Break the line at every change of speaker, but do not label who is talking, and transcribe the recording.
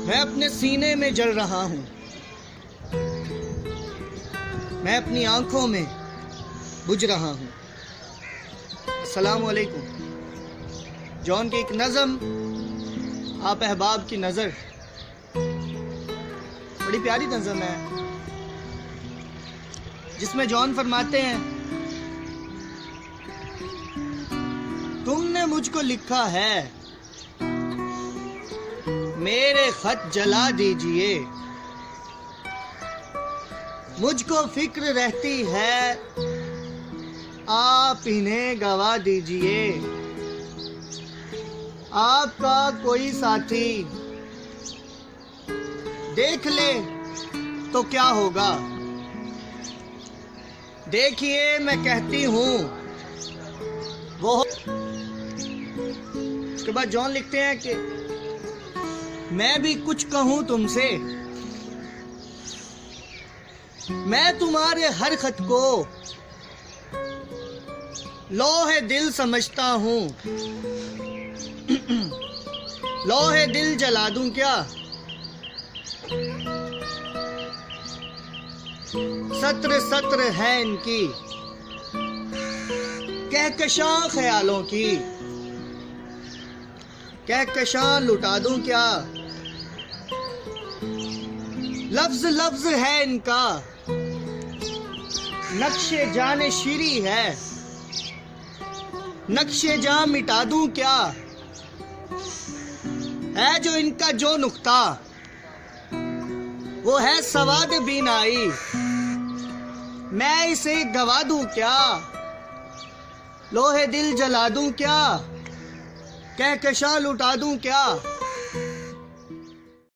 मैं अपने सीने में जल रहा हूँ, मैं अपनी आंखों में बुझ रहा हूँ। अस्सलामु अलैकुम। जॉन की एक नज़म, आप अहबाब की नज़र, बड़ी प्यारी नज़म है जिसमें जॉन फरमाते हैं, तुमने मुझको लिखा है मेरे खत जला दीजिए, मुझको फिक्र रहती है आप इन्हें गवा दीजिए। आपका कोई साथी देख ले तो क्या होगा, देखिए मैं कहती हूँ वो। उसके बाद जॉन लिखते हैं कि मैं भी कुछ कहूँ तुमसे, मैं तुम्हारे हर खत को लोहे दिल समझता हूँ, लोहे दिल जला दूं क्या, सत्र सत्र है इनकी कहकशां ख्यालों की, कहकशां लुटा दूं क्या, लफ्ज लफ्ज है इनका नक्शे जाने शीरी है, नक्शे जां मिटा दूं क्या, है जो इनका जो नुक्ता वो है सवाद बीनाई, मैं इसे गवा दूं क्या, लोहे दिल जला दूं क्या, कहकशां लुटा दूं क्या।